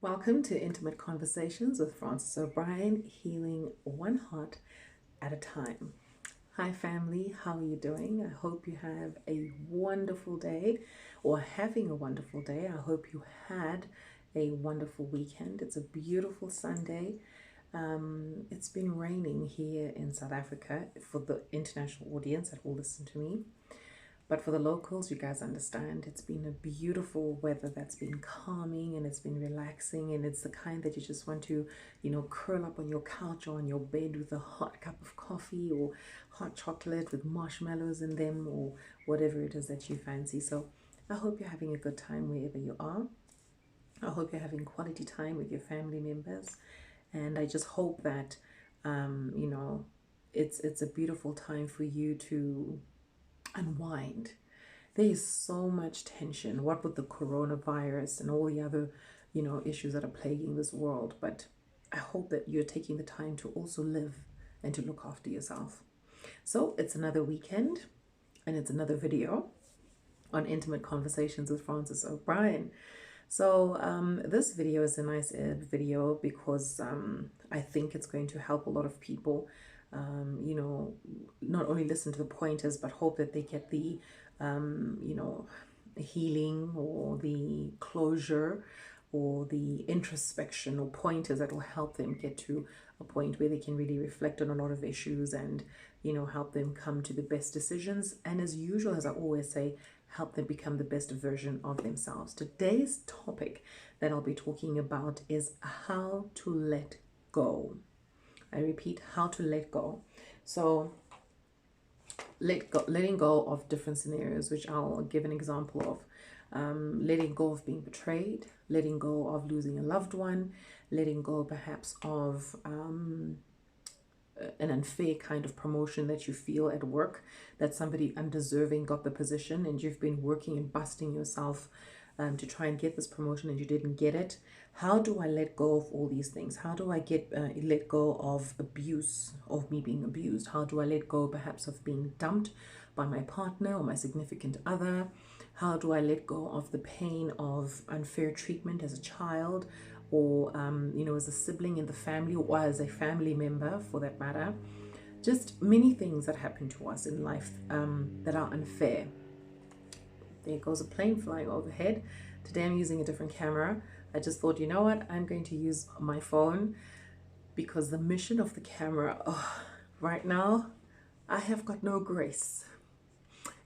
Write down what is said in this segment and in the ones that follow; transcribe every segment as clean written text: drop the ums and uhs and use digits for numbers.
Welcome to Intimate Conversations with Francis O'Brien, healing one heart at a time. Hi, family. How are you doing? I hope you have a wonderful day or having a wonderful day. I hope you had a wonderful weekend. It's a beautiful Sunday. It's been raining here in South Africa for the international audience that will listen to me. But for the locals, you guys understand, it's been a beautiful weather that's been calming and it's been relaxing, and it's the kind that you just want to, curl up on your couch or on your bed with a hot cup of coffee or hot chocolate with marshmallows in them or whatever it is that you fancy. So I hope you're having a good time wherever you are. I hope you're having quality time with your family members. And I just hope that, um, you know, it's a beautiful time for you to unwind. There is so much tension, what with the coronavirus and all the other, issues that are plaguing this world. But I hope that you're taking the time to also live and to look after yourself. So it's another weekend and it's another video on Intimate Conversations with Francis O'Brien. So this video is a nice video because I think it's going to help a lot of people, not only listen to the pointers, but hope that they get the, healing or the closure or the introspection or pointers that will help them get to a point where they can really reflect on a lot of issues and, help them come to the best decisions. And as usual, as I always say, help them become the best version of themselves. Today's topic that I'll be talking about is how to let go. I repeat, how to let go. So letting go of different scenarios, which I'll give an example of. Letting go of being betrayed, letting go of losing a loved one, letting go perhaps of an unfair kind of promotion that you feel at work, that somebody undeserving got the position and you've been working and busting yourself to try and get this promotion and you didn't get it. How do I let go of all these things? How do I let go of abuse, of me being abused? How do I let go perhaps of being dumped by my partner or my significant other? How do I let go of the pain of unfair treatment as a child or, as a sibling in the family or as a family member for that matter? Just many things that happen to us in life that are unfair. There goes a plane flying overhead. Today I'm using a different camera. I just thought, you know what, I'm going to use my phone because the mission of the camera, right now, I have got no grace.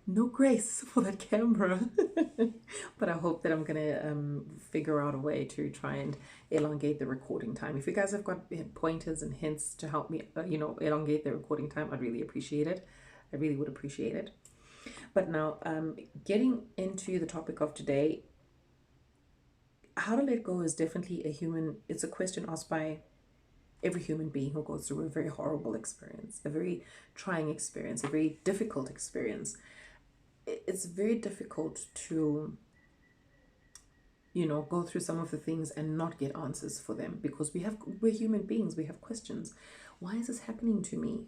No grace for that camera. But I hope that I'm going to figure out a way to try and elongate the recording time. If you guys have got pointers and hints to help me, elongate the recording time, I'd really appreciate it. I really would appreciate it. But now, getting into the topic of today, how to let go is definitely it's a question asked by every human being who goes through a very horrible experience, a very trying experience, a very difficult experience. It's very difficult to, go through some of the things and not get answers for them because we're human beings, we have questions. Why is this happening to me?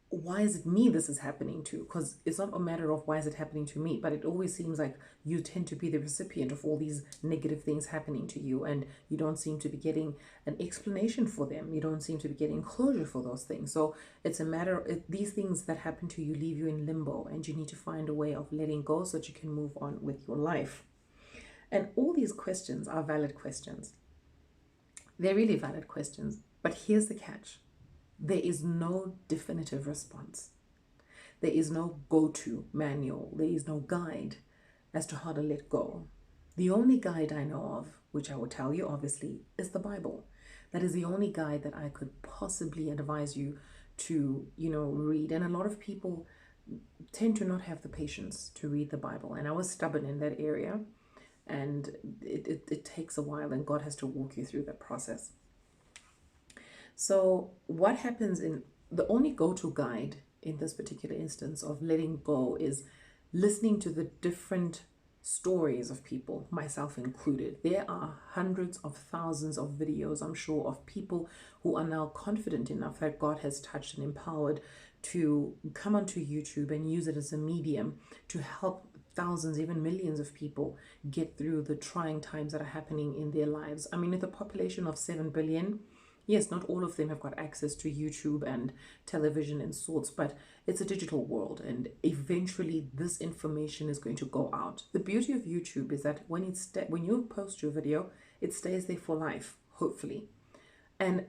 Why is it me this is happening to? Because it's not a matter of why is it happening to me, but it always seems like you tend to be the recipient of all these negative things happening to you, and you don't seem to be getting an explanation for them. You don't seem to be getting closure for those things. So it's a matter of these things that happen to you leave you in limbo, and you need to find a way of letting go so that you can move on with your life. And all these questions are valid questions. They're really valid questions. But here's the catch. There is no definitive response. There is no go-to manual. There is no guide as to how to let go. The only guide I know of, which I will tell you obviously, is the Bible. That is the only guide that I could possibly advise you to, read. And a lot of people tend to not have the patience to read the Bible. And I was stubborn in that area. And it takes a while, and God has to walk you through that process. So what happens in the only go-to guide in this particular instance of letting go is listening to the different stories of people, myself included. There are hundreds of thousands of videos, I'm sure, of people who are now confident enough that God has touched and empowered to come onto YouTube and use it as a medium to help thousands, even millions of people get through the trying times that are happening in their lives. I mean, with a population of 7 billion, yes, not all of them have got access to YouTube and television and sorts, but it's a digital world, and eventually this information is going to go out. The beauty of YouTube is that when you post your video, it stays there for life, hopefully. And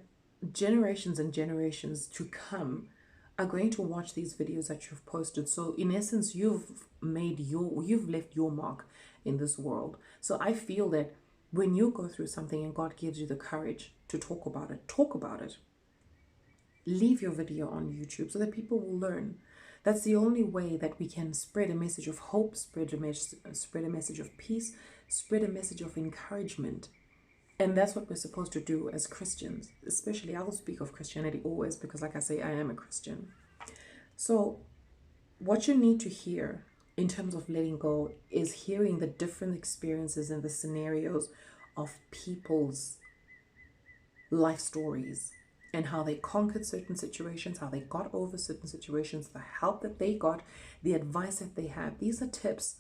generations and generations to come are going to watch these videos that you've posted. So in essence, you've left your mark in this world. So I feel that when you go through something and God gives you the courage to talk about it, talk about it. Leave your video on YouTube so that people will learn. That's the only way that we can spread a message of hope, spread a message of peace, spread a message of encouragement. And that's what we're supposed to do as Christians. Especially, I will speak of Christianity always because, like I say, I am a Christian. So what you need to hear in terms of letting go is hearing the different experiences and the scenarios of people's life stories and how they conquered certain situations, how they got over certain situations, the help that they got, the advice that they have. These are tips.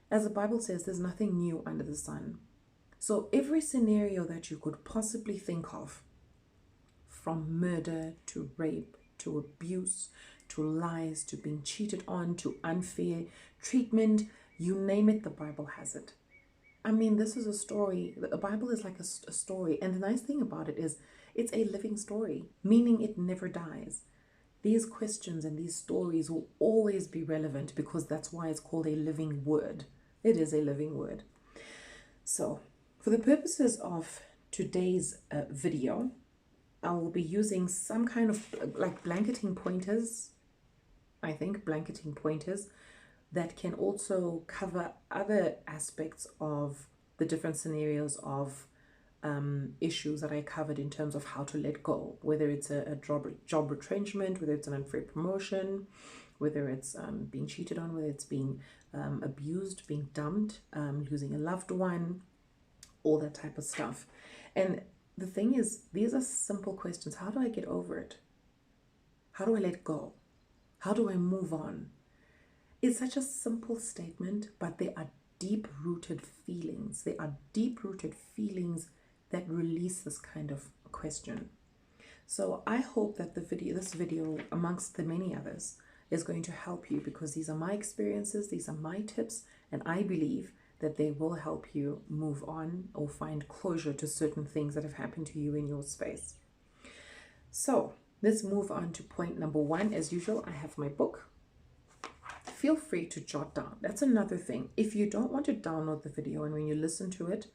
As the Bible says, there's nothing new under the sun. So every scenario that you could possibly think of, from murder to rape to abuse to lies to being cheated on to unfair treatment, you name it, the Bible has it. I mean, this is a story. The Bible is like a story. And the nice thing about it is it's a living story, meaning it never dies. These questions and these stories will always be relevant because that's why it's called a living word. It is a living word. So for the purposes of today's video, I will be using some kind of like blanketing pointers, I think, blanketing pointers that can also cover other aspects of the different scenarios of issues that I covered in terms of how to let go, whether it's a job retrenchment, whether it's an unfair promotion, whether it's being cheated on, whether it's being abused, being dumped, losing a loved one, all that type of stuff. And the thing is, these are simple questions. How do I get over it? How do I let go? How do I move on? It's such a simple statement, but they are deep-rooted feelings. They are deep-rooted feelings that release this kind of question. So I hope that this video, amongst the many others, is going to help you because these are my experiences, these are my tips, and I believe that they will help you move on or find closure to certain things that have happened to you in your space. So let's move on to point number 1. As usual, I have my book. Feel free to jot down. That's another thing. If you don't want to download the video and when you listen to it,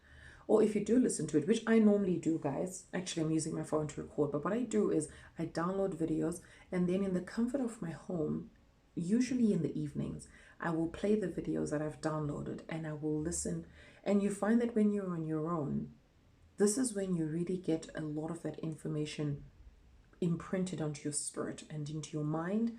or if you do listen to it, which I normally do, guys, actually I'm using my phone to record, but what I do is I download videos and then in the comfort of my home, usually in the evenings, I will play the videos that I've downloaded and I will listen. And you find that when you're on your own, this is when you really get a lot of that information imprinted onto your spirit and into your mind,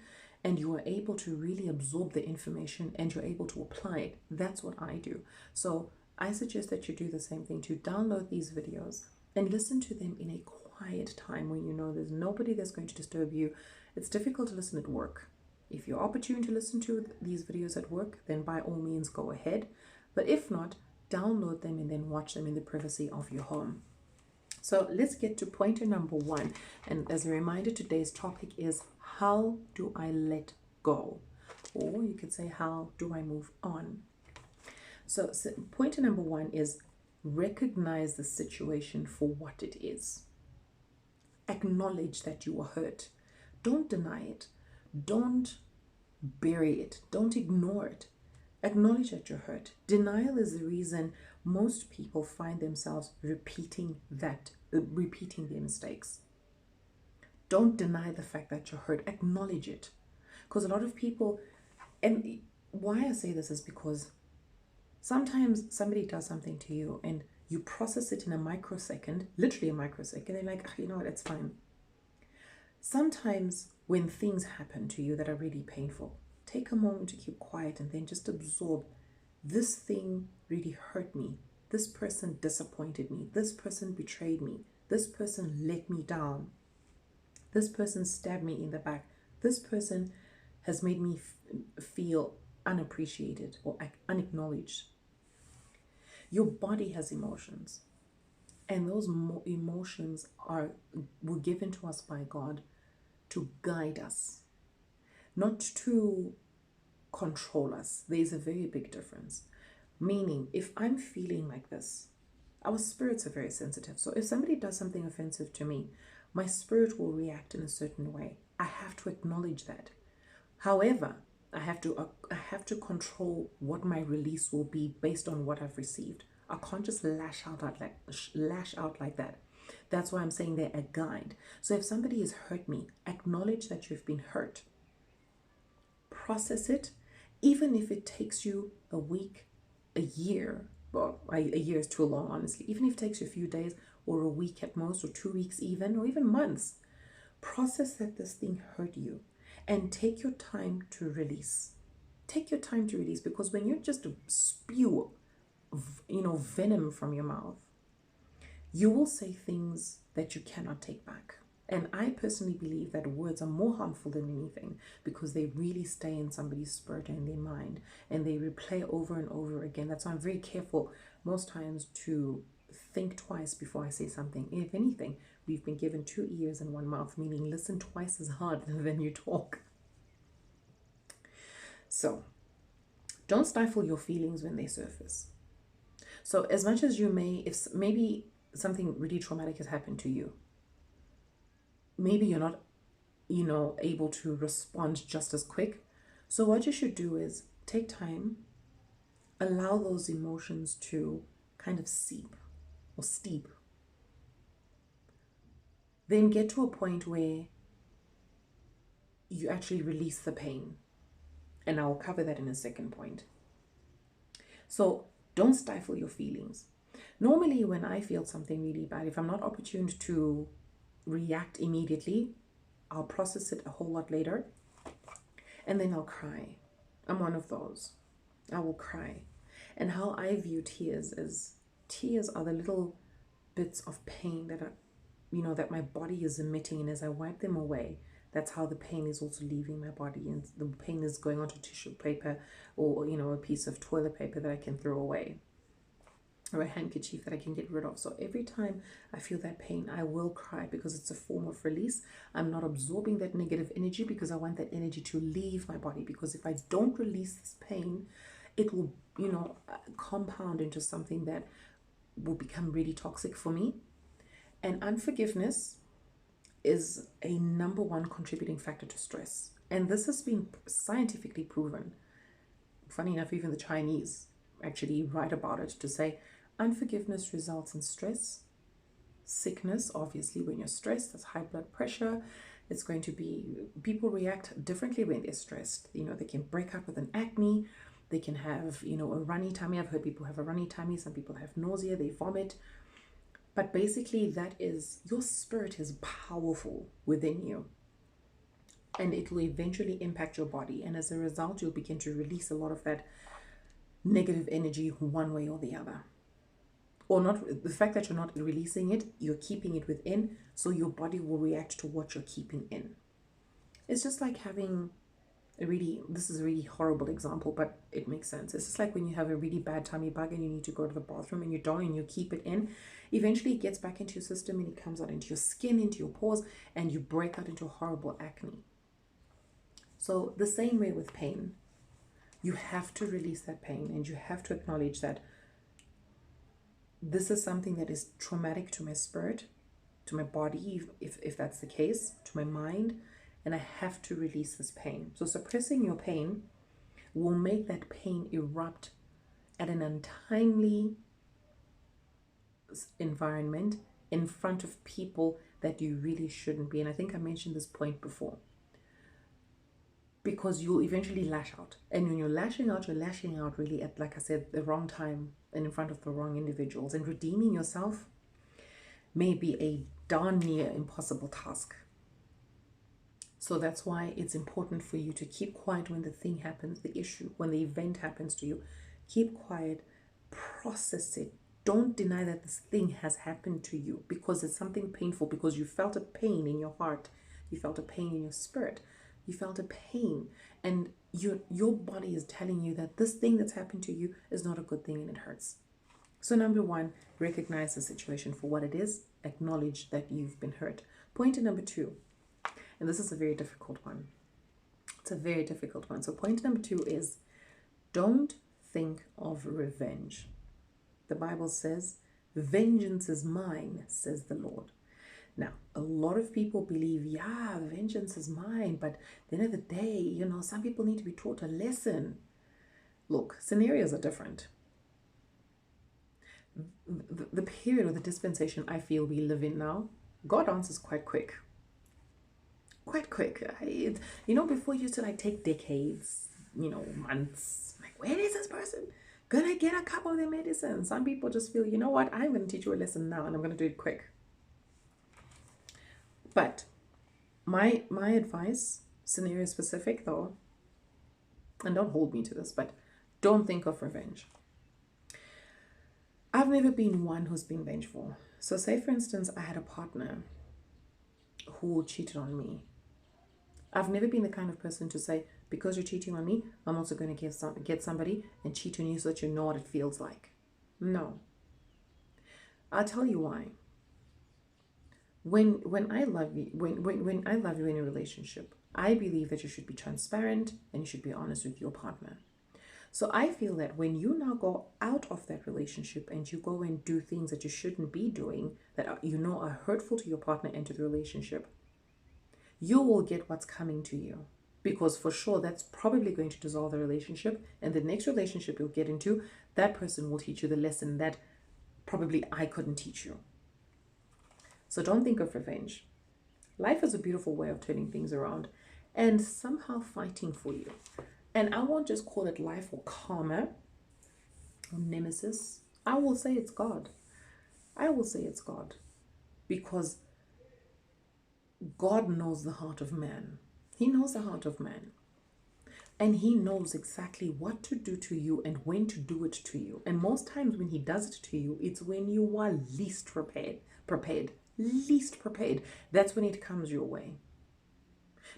and you are able to really absorb the information and you're able to apply it. That's what I do. So I suggest that you do the same thing, to download these videos and listen to them in a quiet time when you know there's nobody that's going to disturb you. It's difficult to listen at work. If you're opportune to listen to these videos at work, then by all means go ahead. But if not, download them and then watch them in the privacy of your home. So let's get to pointer number 1. And as a reminder, today's topic is, how do I let go? Or you could say, how do I move on? So pointer number 1 is, recognize the situation for what it is. Acknowledge that you are hurt. Don't deny it. Don't bury it. Don't ignore it. Acknowledge that you're hurt. Denial is the reason most people find themselves repeating their mistakes. Don't deny the fact that you're hurt. Acknowledge it. Because a lot of people, and why I say this is because sometimes somebody does something to you and you process it in a microsecond, literally a microsecond, and you're like, you know what, it's fine. Sometimes when things happen to you that are really painful, take a moment to keep quiet and then just absorb, this thing really hurt me. This person disappointed me. This person betrayed me. This person let me down. This person stabbed me in the back. This person has made me feel unappreciated or unacknowledged. Your body has emotions, and those emotions were given to us by God to guide us, not to control us. There's a very big difference. Meaning, if I'm feeling like this, our spirits are very sensitive. So if somebody does something offensive to me, my spirit will react in a certain way. I have to acknowledge that. However, I have to control what my release will be based on what I've received. I can't just lash out like that. That's why I'm saying they're a guide. So if somebody has hurt me, acknowledge that you've been hurt. Process it, even if it takes you a week, a year. Well, a year is too long, honestly. Even if it takes you a few days or a week at most, or 2 weeks even, or even months. Process that this thing hurt you and take your time to release. Take your time to release, because when you just spew, venom from your mouth, you will say things that you cannot take back. And I personally believe that words are more harmful than anything, because they really stay in somebody's spirit and their mind, and they replay over and over again. That's why I'm very careful most times to think twice before I say something. If anything, we've been given 2 ears and 1 mouth, meaning listen twice as hard than you talk. So don't stifle your feelings when they surface. So as much as you may, if maybe something really traumatic has happened to you, maybe you're not, able to respond just as quick. So what you should do is take time, allow those emotions to kind of seep or steep. Then get to a point where you actually release the pain. And I'll cover that in a second point. So don't stifle your feelings. Normally, when I feel something really bad, if I'm not opportuned to react immediately, I'll process it a whole lot later, and then I'll cry. I'm one of those. I will cry. And how I view tears is, tears are the little bits of pain that are, that my body is emitting, and as I wipe them away, that's how the pain is also leaving my body, and the pain is going onto tissue paper, or a piece of toilet paper that I can throw away, or a handkerchief that I can get rid of. So every time I feel that pain, I will cry, because it's a form of release. I'm not absorbing that negative energy, because I want that energy to leave my body, because if I don't release this pain, it will, compound into something that will become really toxic for me. And unforgiveness is a number one contributing factor to stress. And this has been scientifically proven. Funny enough, even the Chinese actually write about it to say unforgiveness results in stress, sickness. Obviously, when you're stressed, there's high blood pressure. It's going to be, people react differently when they're stressed. They can break out with an acne. They can have, a runny tummy. I've heard people have a runny tummy. Some people have nausea. They vomit. But basically, that is, your spirit is powerful within you, and it will eventually impact your body. And as a result, you'll begin to release a lot of that negative energy one way or the other. Or not, the fact that you're not releasing it, you're keeping it within, so your body will react to what you're keeping in. It's just like having this is a really horrible example, but it makes sense. It's just like when you have a really bad tummy bug and you need to go to the bathroom, and you don't, and you keep it in. Eventually it gets back into your system, and it comes out into your skin, into your pores, and you break out into horrible acne. So the same way with pain, you have to release that pain, and you have to acknowledge that this is something that is traumatic to my spirit, to my body, if that's the case, to my mind, and I have to release this pain. So suppressing your pain will make that pain erupt at an untimely environment in front of people that you really shouldn't be. And I think I mentioned this point before. Because you'll eventually lash out. And when you're lashing out really at, like I said, the wrong time and in front of the wrong individuals. And redeeming yourself may be a darn near impossible task. So that's why it's important for you to keep quiet when the thing happens, the issue, when the event happens to you. Keep quiet, process it. Don't deny that this thing has happened to you, because it's something painful, because you felt a pain in your heart. You felt a pain in your spirit. You felt a pain. And your body is telling you that this thing that's happened to you is not a good thing and it hurts. So number one, recognize the situation for what it is. Acknowledge that you've been hurt. Point number two, and this is a very difficult one. It's a very difficult one. So point number two is, don't think of revenge. The Bible says, vengeance is mine, says the Lord. Now, a lot of people believe, yeah, vengeance is mine, but at the end of the day, some people need to be taught a lesson. Look, scenarios are different. The period or the dispensation I feel we live in now, God answers quite quick. Quite quick. Before it used to take decades, months. Like, where is this person gonna get a cup of their medicine? Some people just feel, you know what, I'm gonna teach you a lesson now and I'm gonna do it quick. But my advice, scenario specific though, and don't hold me to this, but don't think of revenge. I've never been one who's been vengeful. So say for instance, I had a partner who cheated on me. I've never been the kind of person to say, because you're cheating on me, I'm also going to get somebody and cheat on you so that you know what it feels like. No. I'll tell you why. When I love you, when I love you in a relationship, I believe that you should be transparent and you should be honest with your partner. So I feel that when you now go out of that relationship and you go and do things that you shouldn't be doing, that are hurtful to your partner and to the relationship, you will get what's coming to you. Because for sure, that's probably going to dissolve the relationship. And the next relationship you'll get into, that person will teach you the lesson that probably I couldn't teach you. So don't think of revenge. Life is a beautiful way of turning things around and somehow fighting for you. And I won't just call it life or karma or nemesis. I will say it's God. I will say it's God. Because God knows the heart of man. He knows the heart of man. And he knows exactly what to do to you and when to do it to you. And most times when he does it to you, it's when you are least prepared. Least prepared. That's when it comes your way.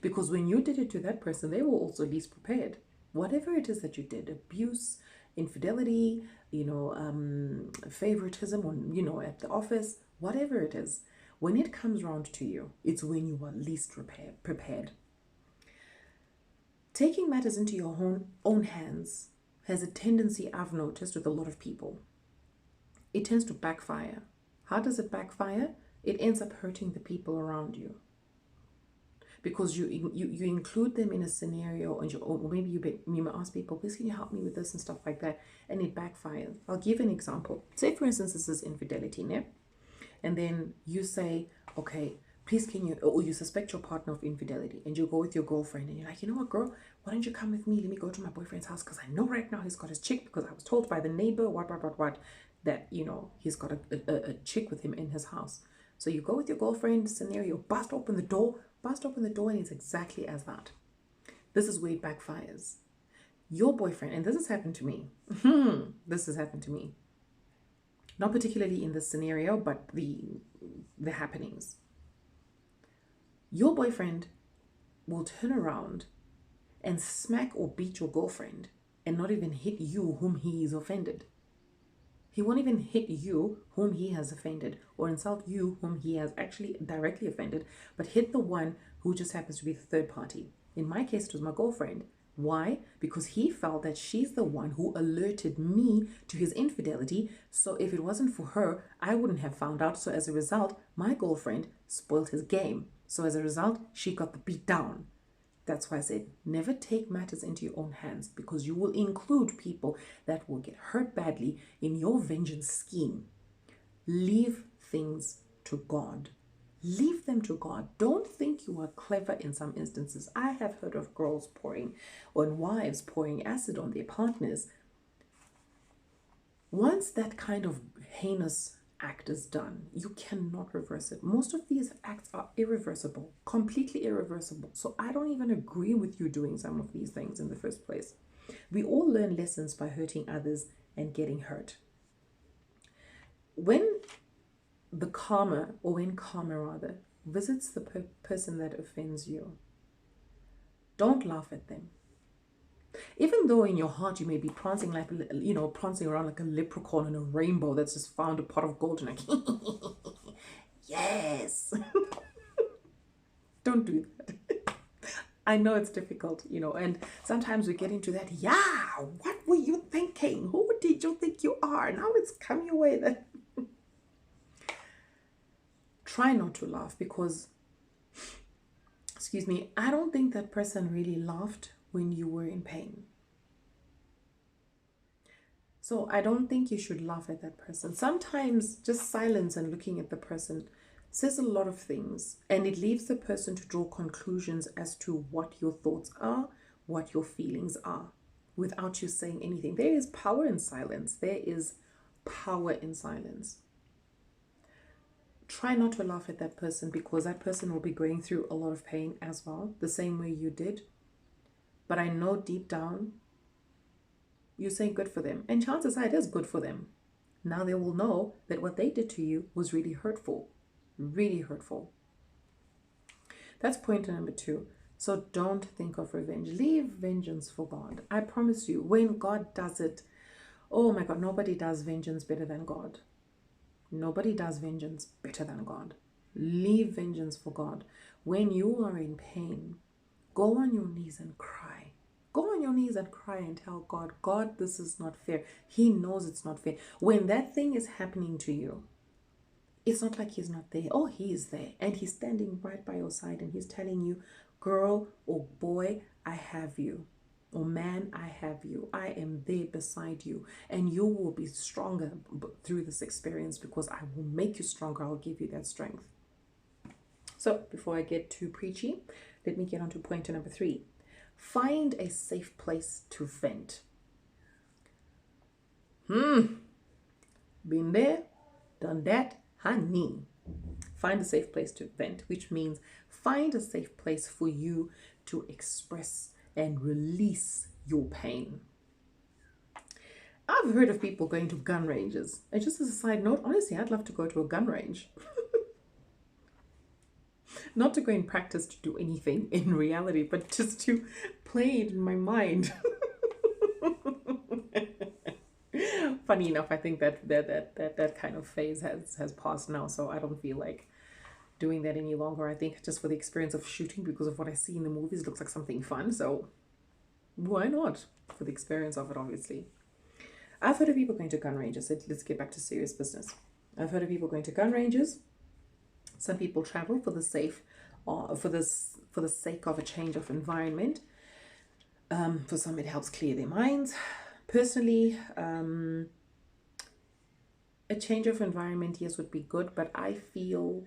Because when you did it to that person, they were also least prepared. Whatever it is that you did, abuse, infidelity, favoritism, or, at the office, whatever it is, when it comes around to you, it's when you are least prepared. Taking matters into your own hands has a tendency, I've noticed, with a lot of people. It tends to backfire. How does it backfire? It ends up hurting the people around you. Because you include them in a scenario, or maybe you may ask people, please can you help me with this and stuff like that, and it backfires. I'll give an example. Say for instance, this is infidelity, ne? And then you say, okay, please can you, or you suspect your partner of infidelity, and you go with your girlfriend and you're like, you know what, girl, why don't you come with me? Let me go to my boyfriend's house because I know right now he's got his chick, because I was told by the neighbor, what, that, he's got a chick with him in his house. So you go with your girlfriend, scenario, bust open the door, and it's exactly as that. This is where it backfires. Your boyfriend, and this has happened to me. This has happened to me. Not particularly in this scenario, but the happenings. Your boyfriend will turn around and smack or beat your girlfriend and not even hit you whom he is offended. He won't even hit you whom he has offended or insult you whom he has actually directly offended, but hit the one who just happens to be the third party. In my case, it was my girlfriend. Why? Because he felt that she's the one who alerted me to his infidelity. So if it wasn't for her, I wouldn't have found out. So as a result, my girlfriend spoiled his game. So as a result, she got the beat down. That's why I said, never take matters into your own hands, because you will include people that will get hurt badly in your vengeance scheme. Leave things to God. Leave them to God. Don't think you are clever in some instances. I have heard of girls wives pouring acid on their partners. Once that kind of heinous act is done, you cannot reverse it. Most of these acts are irreversible, completely irreversible. So I don't even agree with you doing some of these things in the first place. We all learn lessons by hurting others and getting hurt. When karma visits the person that offends you, don't laugh at them. Even though in your heart you may be prancing like, prancing around like a leprechaun in a rainbow that's just found a pot of gold and like, yes. Don't do that. I know it's difficult, and sometimes we get into that, yeah, what were you thinking? Who did you think you are? Now it's come your way. That try not to laugh because, excuse me, I don't think that person really laughed when you were in pain. So I don't think you should laugh at that person. Sometimes just silence and looking at the person says a lot of things, and it leaves the person to draw conclusions as to what your thoughts are, what your feelings are, without you saying anything. There is power in silence. There is power in silence. Try not to laugh at that person because that person will be going through a lot of pain as well, the same way you did. But I know deep down, you're saying good for them. And chances are it is good for them. Now they will know that what they did to you was really hurtful. Really hurtful. That's point number 2. So don't think of revenge. Leave vengeance for God. I promise you, when God does it, oh my God, nobody does vengeance better than God. Nobody does vengeance better than God. Leave vengeance for God. When you are in pain, go on your knees and cry. Go on your knees and cry and tell God, God, this is not fair. He knows it's not fair. When that thing is happening to you, it's not like he's not there. Oh, he is there. And he's standing right by your side and he's telling you, girl or boy, I have you. Or man, I have you. I am there beside you. And you will be stronger through this experience because I will make you stronger. I'll give you that strength. So before I get too preachy, let me get on to point number 3. Find a safe place to vent. Been there, done that, honey. Find a safe place to vent, which means find a safe place for you to express and release your pain. I've heard of people going to gun ranges. And just as a side note, honestly, I'd love to go to a gun range. Not to go and practice to do anything in reality, but just to play it in my mind. Funny enough, I think that kind of phase has passed now, so I don't feel like doing that any longer. I think just for the experience of shooting, because of what I see in the movies, it looks like something fun, so why not? For the experience of it, obviously. I've heard of people going to gun ranges. Let's get back to serious business. I've heard of people going to gun ranges. Some people travel for the sake of a change of environment. For some, it helps clear their minds. Personally, a change of environment, yes, would be good, but I feel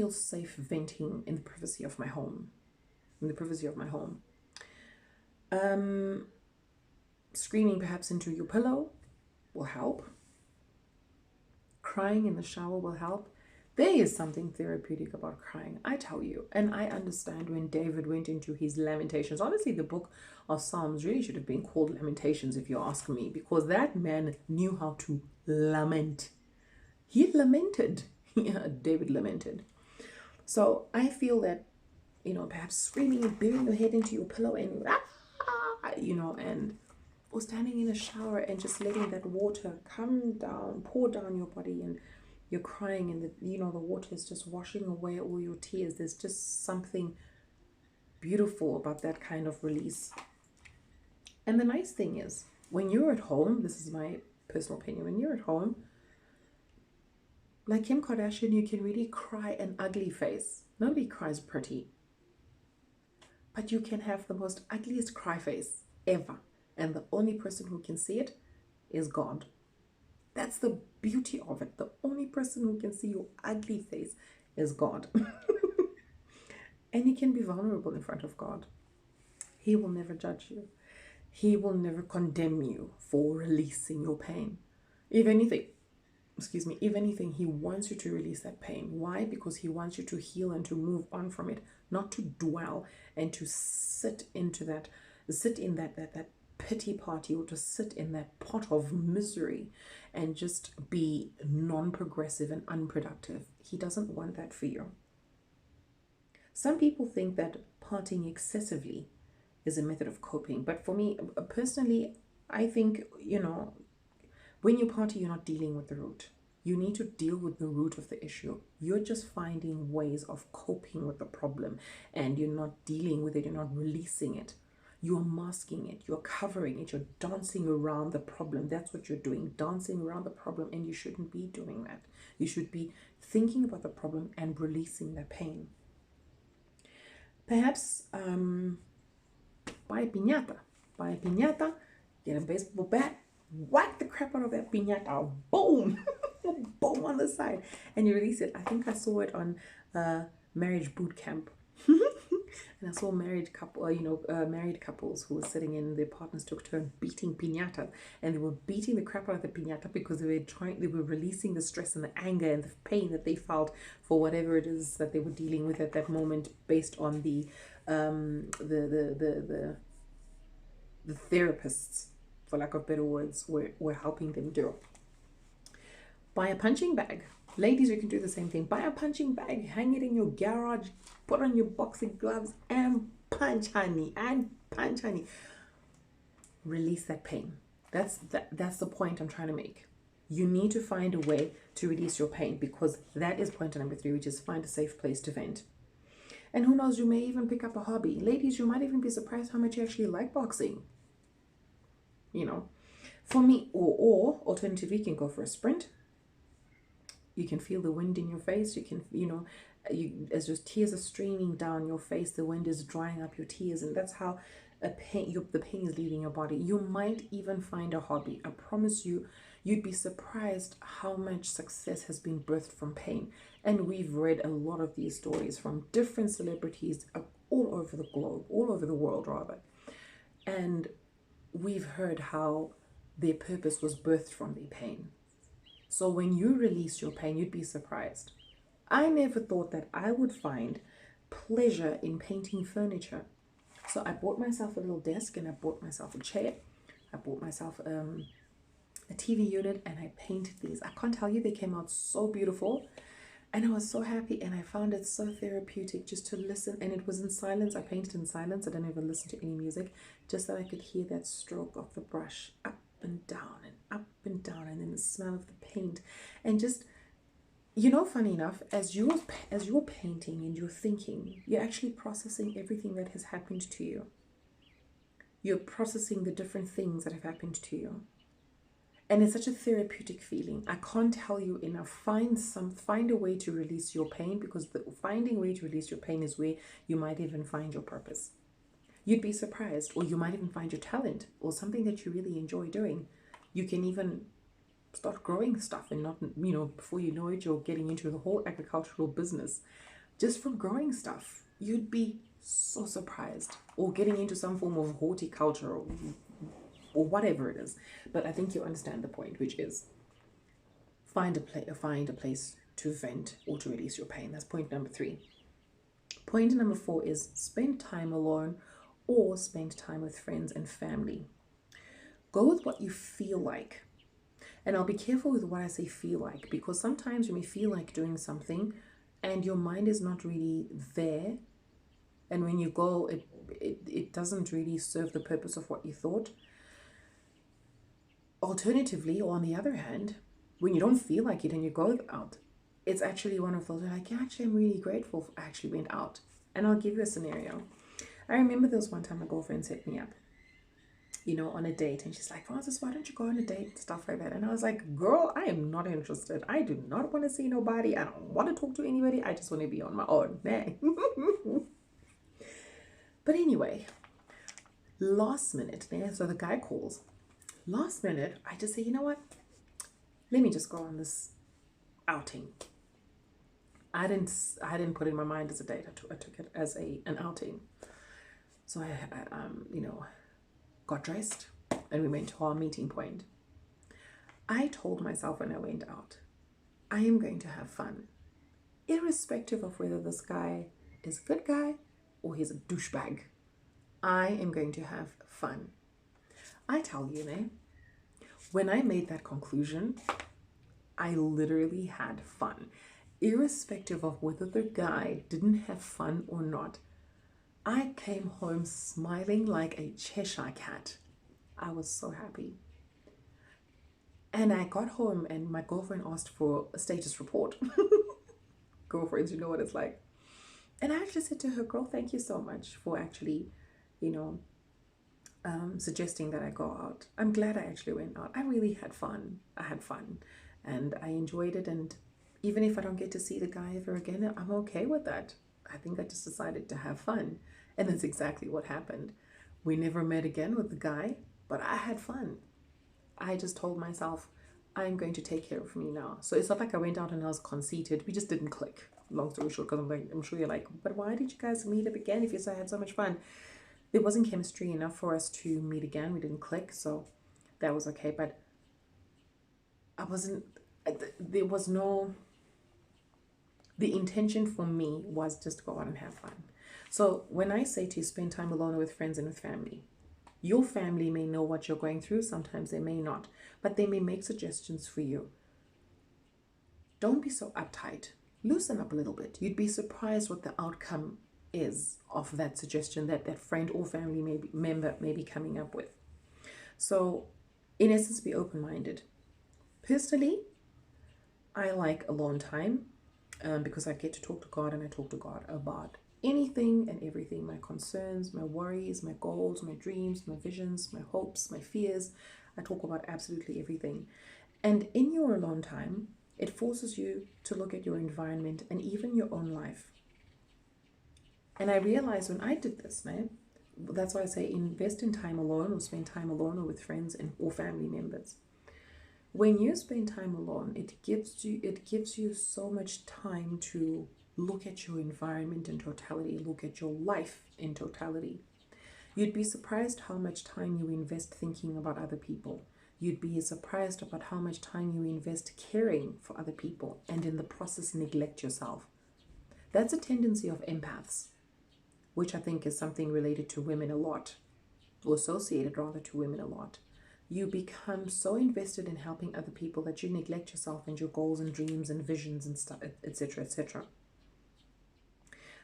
safe venting in the privacy of my home. Screaming perhaps into your pillow will help. Crying in the shower will help. There is something therapeutic about crying, I tell you. And I understand when David went into his Lamentations. Honestly, the book of Psalms really should have been called Lamentations, if you ask me, because that man knew how to lament. He lamented. Yeah, David lamented. So I feel that, perhaps screaming and burying your head into your pillow and, or standing in a shower and just letting that water come down, pour down your body, and you're crying and the water is just washing away all your tears. There's just something beautiful about that kind of release. And the nice thing is, when you're at home, this is my personal opinion, when you're at home, like Kim Kardashian, you can really cry an ugly face. Nobody cries pretty. But you can have the most ugliest cry face ever. And the only person who can see it is God. That's the beauty of it. The only person who can see your ugly face is God. And you can be vulnerable in front of God. He will never judge you. He will never condemn you for releasing your pain. If anything, he wants you to release that pain. Why? Because he wants you to heal and to move on from it, not to dwell and to sit in that pity party, or to sit in that pot of misery and just be non-progressive and unproductive. He doesn't want that for you. Some people think that partying excessively is a method of coping. But for me personally, I think, you know, when you party, you're not dealing with the root. You need to deal with the root of the issue. You're just finding ways of coping with the problem, and you're not dealing with it, you're not releasing it. You're masking it, you're covering it, you're dancing around the problem. That's what you're doing, dancing around the problem, and you shouldn't be doing that. You should be thinking about the problem and releasing the pain. Perhaps buy a piñata. Buy a piñata, get a baseball bat, whack the crap out of that piñata, boom, boom on the side, and you release it. I think I saw it on Marriage Boot Camp. And I saw married couples who were sitting in, their partners took turn beating piñata, and they were beating the crap out of the piñata because they were releasing the stress and the anger and the pain that they felt for whatever it is that they were dealing with at that moment, based on the therapists, for lack of better words, were helping them do. Buy a punching bag. Ladies, you can do the same thing. Buy a punching bag, hang it in your garage, put on your boxing gloves, and punch, honey, and punch, honey. Release that pain. That's the point I'm trying to make. You need to find a way to release your pain, because that is point number 3, which is find a safe place to vent. And who knows, you may even pick up a hobby. Ladies, you might even be surprised how much you actually like boxing. You know, for me, or alternatively, you can go for a sprint. You can feel the wind in your face. You can, as your tears are streaming down your face, the wind is drying up your tears, and that's how the pain is leaving your body. You might even find a hobby. I promise you, you'd be surprised how much success has been birthed from pain. And we've read a lot of these stories from different celebrities all over the globe, all over the world rather. And we've heard how their purpose was birthed from their pain. So when you release your pain, you'd be surprised. I never thought that I would find pleasure in painting furniture. So I bought myself a little desk, and I bought myself a chair. I bought myself a TV unit, and I painted these. I can't tell you, they came out so beautiful. And I was so happy, and I found it so therapeutic just to listen. And it was in silence. I painted in silence. I didn't even listen to any music, just that I could hear that stroke of the brush up and down and up and down, and then the smell of the paint. And just, funny enough, as you're painting and you're thinking, you're actually processing everything that has happened to you. You're processing the different things that have happened to you. And it's such a therapeutic feeling. I can't tell you enough. Find a way to release your pain, because finding a way to release your pain is where you might even find your purpose. You'd be surprised, or you might even find your talent or something that you really enjoy doing. You can even start growing stuff, and not, before you know it, you're getting into the whole agricultural business just from growing stuff. You'd be so surprised, or getting into some form of horticulture or whatever it is. But I think you understand the point, which is find a place to vent or to release your pain. That's point number 3. Point number 4 is spend time alone or spend time with friends and family. Go with what you feel like. And I'll be careful with what I say feel like, because sometimes you may feel like doing something and your mind is not really there. And when you go, it doesn't really serve the purpose of what you thought. Alternatively, or on the other hand, when you don't feel like it and you go out, it's actually one of those like, yeah, actually, I'm really grateful I actually went out. And I'll give you a scenario. I remember there was one time my girlfriend set me up, on a date, and she's like, Francis, why don't you go on a date? Stuff like that. And I was like, girl, I am not interested. I do not want to see nobody. I don't want to talk to anybody. I just want to be on my own. But anyway, last minute, so the guy calls. Last minute, I just say, you know what? Let me just go on this outing. I didn't put it in my mind as a date. I took it as an outing. So I got dressed, and we went to our meeting point. I told myself when I went out, I am going to have fun, irrespective of whether this guy is a good guy or he's a douchebag. I am going to have fun. I tell you, when I made that conclusion, I literally had fun, irrespective of whether the guy didn't have fun or not. I came home smiling like a Cheshire cat. I was so happy. And I got home and my girlfriend asked for a status report. Girlfriends, you know what it's like. And I actually said to her, girl, thank you so much for actually, you know, suggesting that I go out. I'm glad I actually went out. I really had fun. I had fun and I enjoyed it. And even if I don't get to see the guy ever again, I'm okay with that. I think I just decided to have fun. And that's exactly what happened. We never met again with the guy, but I had fun. I just told myself, I'm going to take care of me now. So it's not like I went out and I was conceited. We just didn't click. Long story short, because I'm sure you're like, but why did you guys meet up again if you had so much fun? There wasn't chemistry enough for us to meet again. We didn't click, so that was okay. But I wasn't, there was no, the intention for me was just go out and have fun. So when I say to you, spend time alone with friends and with family, your family may know what you're going through. Sometimes they may not, but they may make suggestions for you. Don't be so uptight. Loosen up a little bit. You'd be surprised what the outcome is of that suggestion that that friend or family member may be coming up with. So, in essence, be open-minded. Personally, I like alone time because I get to talk to God and I talk to God about anything and everything, my concerns, my worries, my goals, my dreams, my visions, my hopes, my fears. I talk about absolutely everything. And in your alone time, it forces you to look at your environment and even your own life. And I realized when I did this, man, that's why I say invest in time alone or spend time alone or with friends and or family members. When you spend time alone, it gives you so much time to look at your environment in totality, look at your life in totality. You'd be surprised how much time you invest thinking about other people. You'd be surprised about how much time you invest caring for other people and in the process neglect yourself. That's a tendency of empaths, which I think is something related to women a lot, or associated rather to women a lot. You become so invested in helping other people that you neglect yourself and your goals and dreams and visions and stuff, etc., etc.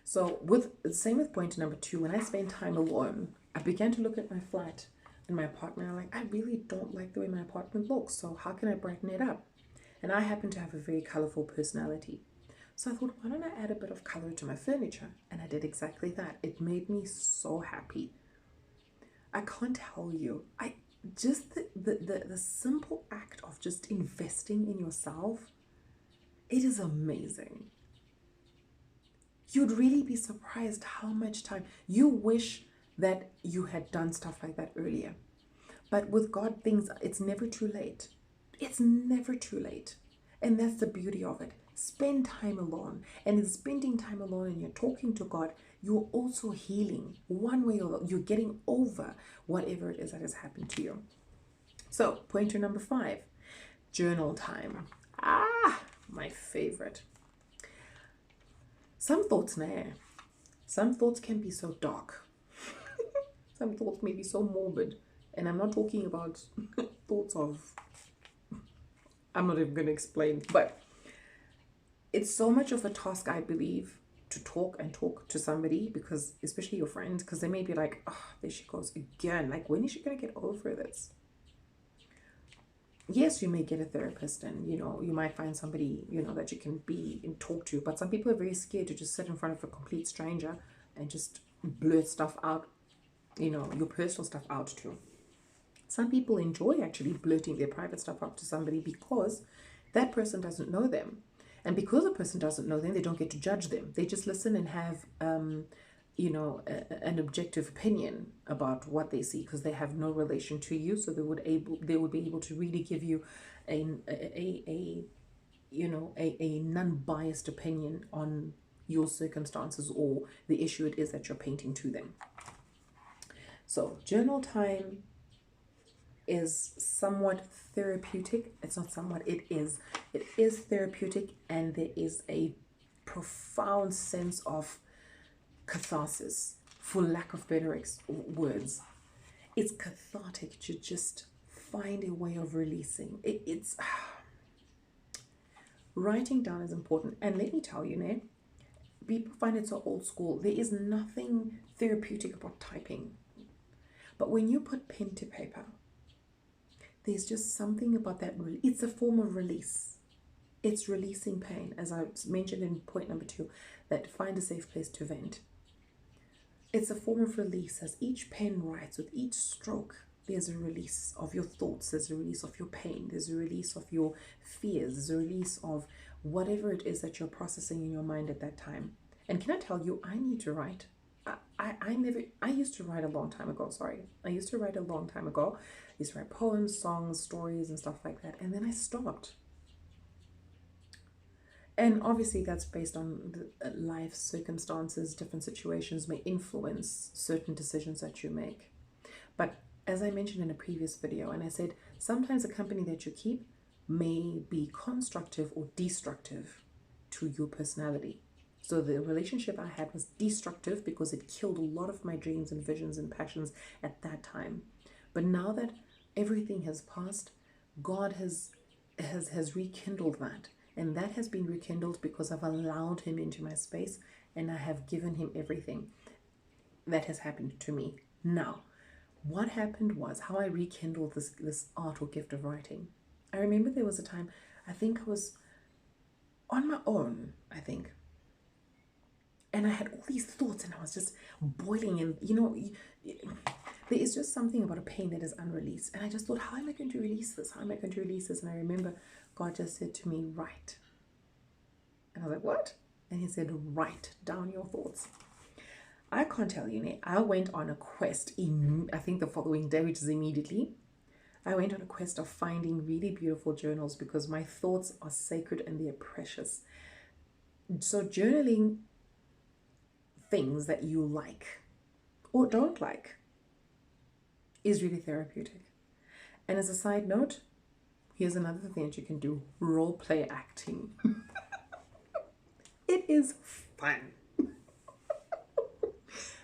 So with the same with point number 2, when I spend time alone, I began to look at my flat and my apartment. I'm like, I really don't like the way my apartment looks. So how can I brighten it up? And I happen to have a very colorful personality. So I thought, why don't I add a bit of color to my furniture? And I did exactly that. It made me so happy. I can't tell you. I just the simple act of just investing in yourself, it is amazing. You'd really be surprised how much time you wish that you had done stuff like that earlier. But with God, it's never too late. It's never too late. And that's the beauty of it. Spend time alone. And in spending time alone and you're talking to God, you're also healing one way or the other. You're getting over whatever it is that has happened to you. So, pointer number 5, journal time. My favorite. Some thoughts can be so dark. Some thoughts may be so morbid. And I'm not talking about thoughts of, I'm not even going to explain, but it's so much of a task, I believe, to talk to somebody, because especially your friends, because they may be like, oh, there she goes again. Like, when is she going to get over this? Yes, you may get a therapist and, you might find somebody, that you can be and talk to. But some people are very scared to just sit in front of a complete stranger and just blurt stuff out, your personal stuff out to. Some people enjoy actually blurting their private stuff out to somebody because that person doesn't know them. And because a person doesn't know them, they don't get to judge them. They just listen and have, an objective opinion about what they see because they have no relation to you. So they would be able to really give you a non-biased opinion on your circumstances or the issue it is that you're painting to them. So journal time is somewhat therapeutic. It's not somewhat, it is therapeutic, and there is a profound sense of catharsis, for lack of better words. It's cathartic to just find a way of releasing. It's writing down is important. And let me tell you, people find it so old school. There is nothing therapeutic about typing. But when you put pen to paper, there's just something about that. It's a form of release. It's releasing pain, as I mentioned in point number 2, that find a safe place to vent. It's a form of release. As each pen writes, with each stroke, there's a release of your thoughts, there's a release of your pain, there's a release of your fears, there's a release of whatever it is that you're processing in your mind at that time. And can I tell you, I need to write. I used to write a long time ago, I used to write a long time ago. I used to write poems, songs, stories, and stuff like that. And then I stopped. And obviously that's based on the life circumstances. Different situations may influence certain decisions that you make. But as I mentioned in a previous video, and I said, sometimes the company that you keep may be constructive or destructive to your personality. So the relationship I had was destructive because it killed a lot of my dreams and visions and passions at that time. But now that everything has passed, God has rekindled that. And that has been rekindled because I've allowed him into my space and I have given him everything that has happened to me. Now, what happened was how I rekindled this art or gift of writing. I remember there was a time, I think I was on my own, and I had all these thoughts and I was just boiling, and there is just something about a pain that is unreleased. And I just thought, how am I going to release this? How am I going to release this? And I remember God just said to me, write. And I was like, what? And he said, write down your thoughts. I can't tell you, I went on a quest, I think the following day, which is immediately. I went on a quest of finding really beautiful journals because my thoughts are sacred and they're precious. So journaling things that you like or don't like is really therapeutic. And as a side note, here's another thing that you can do: role play acting. It is fun.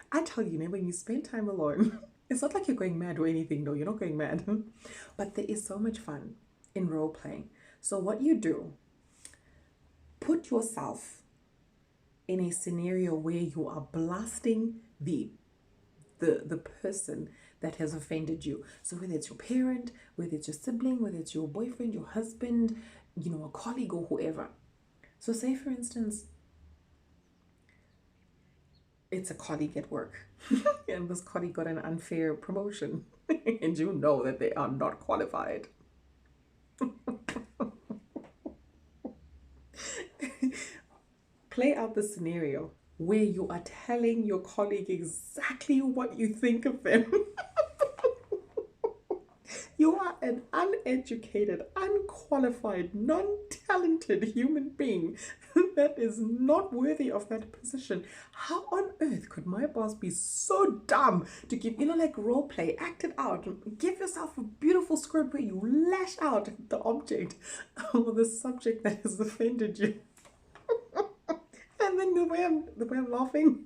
I tell you, when you spend time alone, it's not like you're going mad or anything. No, you're not going mad. But there is so much fun in role playing. So what you do, put yourself in a scenario where you are blasting the person that has offended you. So whether it's your parent, whether it's your sibling, whether it's your boyfriend, your husband, a colleague or whoever. So say, for instance, it's a colleague at work and this colleague got an unfair promotion and you know that they are not qualified. Play out the scenario where you are telling your colleague exactly what you think of them. You are an uneducated, unqualified, non-talented human being that is not worthy of that position. How on earth could my boss be so dumb to give, like role play, act it out, give yourself a beautiful script where you lash out at the object or the subject that has offended you. And then the way I'm laughing,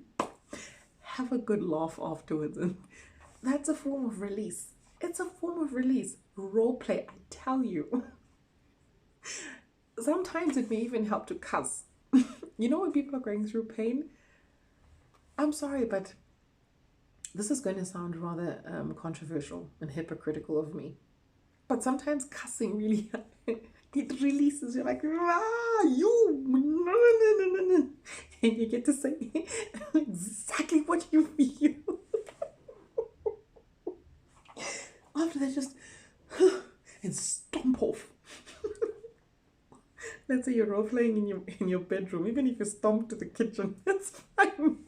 have a good laugh afterwards. And that's a form of release. It's a form of release. Role play, I tell you. Sometimes it may even help to cuss. When people are going through pain, I'm sorry, but this is going to sound rather controversial and hypocritical of me. But sometimes cussing really, it releases. You're like, you, and you get to say exactly what you feel. After that, just and stomp off. Let's say you're role playing in your bedroom. Even if you stomp to the kitchen, that's fine.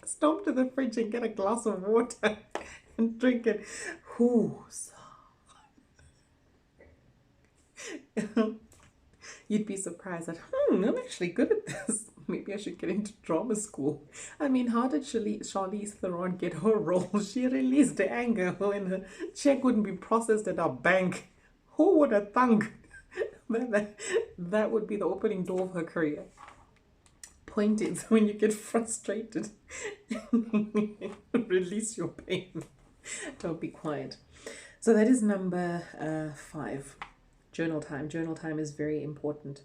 Stomp to the fridge and get a glass of water and drink it. You'd be surprised that I'm actually good at this. Maybe I should get into drama school. I mean, how did Charlize Theron get her role? She released the anger when her check wouldn't be processed at our bank. Who would have thunk that would be the opening door of her career? Point is, when you get frustrated, release your pain. Don't be quiet. So that is number 5. Journal time. Journal time is very important.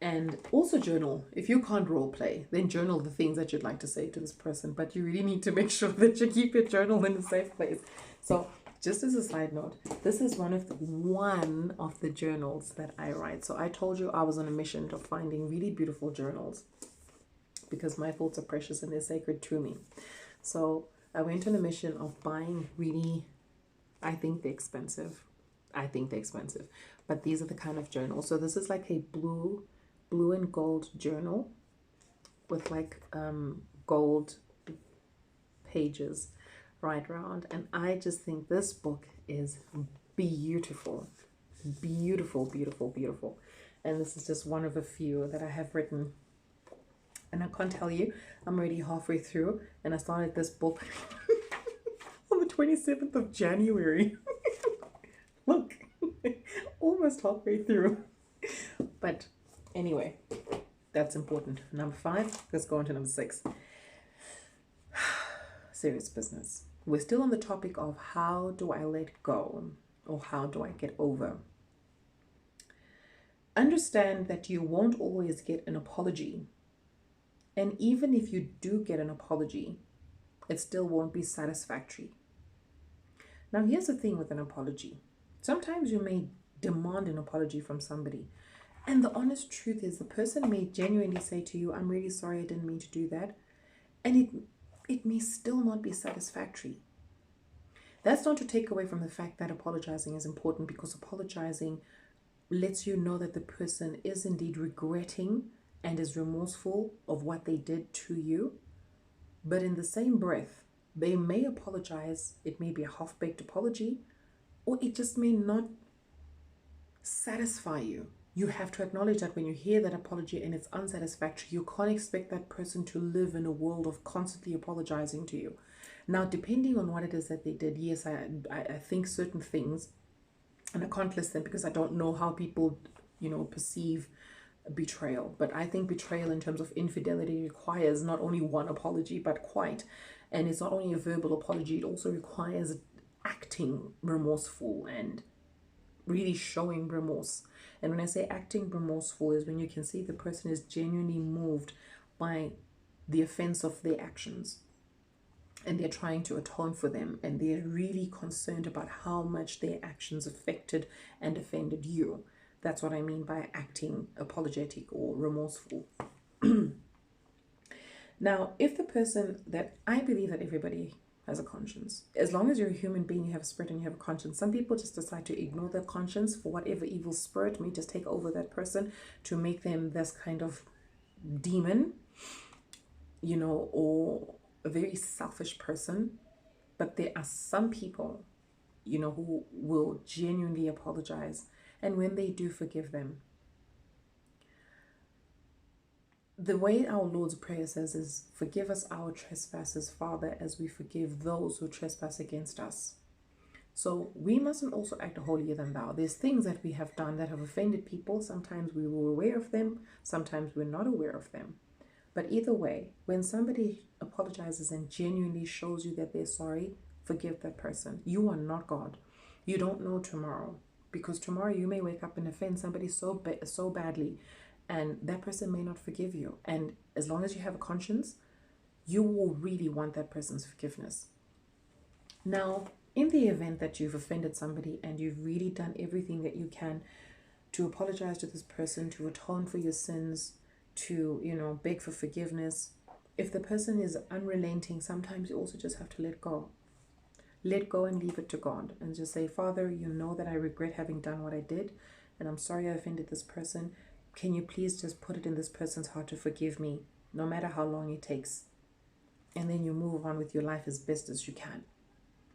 And also journal. If you can't role play, then journal the things that you'd like to say to this person. But you really need to make sure that you keep your journal in a safe place. So just as a side note, this is one of the journals that I write. So I told you I was on a mission of finding really beautiful journals because my thoughts are precious and they're sacred to me. So I went on a mission of buying really, I think they're expensive. But these are the kind of journals. So this is like a blue and gold journal with like gold pages right around. And I just think this book is beautiful. Beautiful, beautiful, beautiful. And this is just one of a few that I have written. And I can't tell you, I'm already halfway through, and I started this book on the 27th of January. Look, almost halfway through. But anyway, that's important. Number 5, let's go on to number 6. Serious business. We're still on the topic of how do I let go, or how do I get over. Understand that you won't always get an apology. And even if you do get an apology, it still won't be satisfactory. Now, here's the thing with an apology. Sometimes you may demand an apology from somebody. And the honest truth is the person may genuinely say to you, I'm really sorry, I didn't mean to do that. And it may still not be satisfactory. That's not to take away from the fact that apologizing is important, because apologizing lets you know that the person is indeed regretting and is remorseful of what they did to you. But in the same breath, they may apologize. It may be a half-baked apology, or it just may not satisfy you. You have to acknowledge that when you hear that apology and it's unsatisfactory, you can't expect that person to live in a world of constantly apologizing to you. Now, depending on what it is that they did, yes, I think certain things, and I can't list them because I don't know how people, perceive betrayal. But I think betrayal in terms of infidelity requires not only one apology, but quite. And it's not only a verbal apology, it also requires acting remorseful and really showing remorse. And when I say acting remorseful, is when you can see the person is genuinely moved by the offense of their actions, and they're trying to atone for them, and they're really concerned about how much their actions affected and offended you. That's what I mean by acting apologetic or remorseful. Now, if the person that I believe that everybody has a conscience, as long as you're a human being, you have a spirit and you have a conscience. Some people just decide to ignore their conscience for whatever evil spirit may just take over that person to make them this kind of demon, or a very selfish person. But there are some people, who will genuinely apologize. And when they do, forgive them. The way our Lord's Prayer says is, forgive us our trespasses, Father, as we forgive those who trespass against us. So we mustn't also act holier than thou. There's things that we have done that have offended people. Sometimes we were aware of them. Sometimes we're not aware of them. But either way, when somebody apologizes and genuinely shows you that they're sorry, forgive that person. You are not God. You don't know tomorrow. Because tomorrow you may wake up and offend somebody so badly, and that person may not forgive you. And as long as you have a conscience, you will really want that person's forgiveness. Now, in the event that you've offended somebody and you've really done everything that you can to apologize to this person, to atone for your sins, to, beg for forgiveness, if the person is unrelenting, sometimes you also just have to let go. Let go and leave it to God and just say, Father, you know that I regret having done what I did, and I'm sorry I offended this person. Can you please just put it in this person's heart to forgive me, no matter how long it takes? And then you move on with your life as best as you can.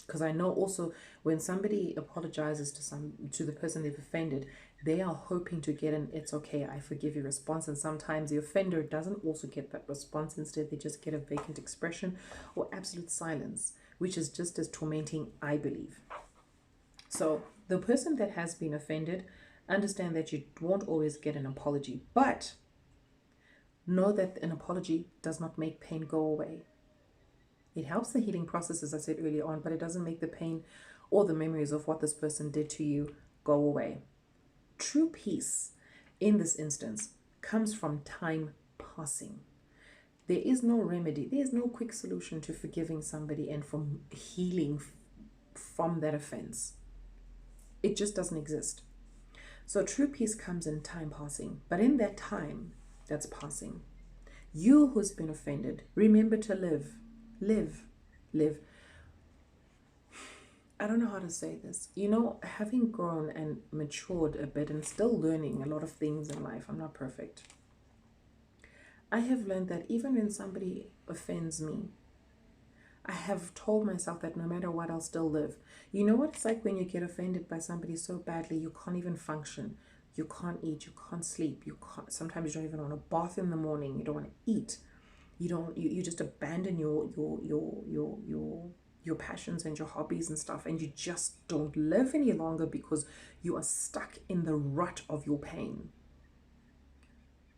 Because I know also when somebody apologizes to the person they've offended, they are hoping to get an "it's okay, I forgive you" response. And sometimes the offender doesn't also get that response. Instead, they just get a vacant expression or absolute silence, which is just as tormenting, I believe. So the person that has been offended, understand that you won't always get an apology, but know that an apology does not make pain go away. It helps the healing process, as I said earlier on, but it doesn't make the pain or the memories of what this person did to you go away. True peace in this instance comes from time passing. There is no remedy. There is no quick solution to forgiving somebody and from healing from that offense. It just doesn't exist. So true peace comes in time passing. But in that time that's passing, you who's been offended, remember to live. Live. Live. I don't know how to say this. You know, having grown and matured a bit and still learning a lot of things in life, I'm not perfect. I have learned that even when somebody offends me, I have told myself that no matter what, I'll still live. You know what it's like when you get offended by somebody so badly you can't even function. You can't eat, you can't sleep, sometimes you don't even want to bath in the morning, you don't want to eat. You just abandon your passions and your hobbies and stuff, and you just don't live any longer because you are stuck in the rut of your pain.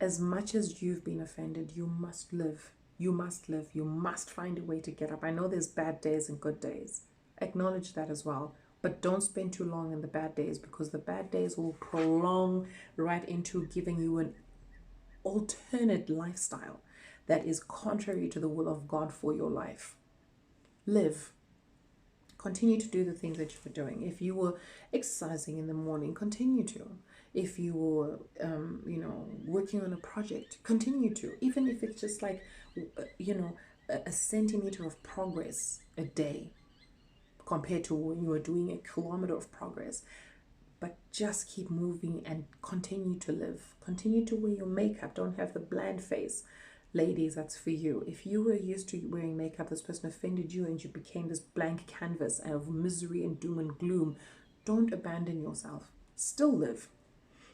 As much as you've been offended, you must live. You must live. You must find a way to get up. I know there's bad days and good days. Acknowledge that as well. But don't spend too long in the bad days, because the bad days will prolong right into giving you an alternate lifestyle that is contrary to the will of God for your life. Live. Continue to do the things that you were doing. If you were exercising in the morning, continue to. If you were, working on a project, continue to. Even if it's just like, a centimeter of progress a day compared to when you were doing a kilometer of progress. But just keep moving and continue to live. Continue to wear your makeup. Don't have the bland face. Ladies, that's for you. If you were used to wearing makeup, this person offended you and you became this blank canvas of misery and doom and gloom, don't abandon yourself. Still live.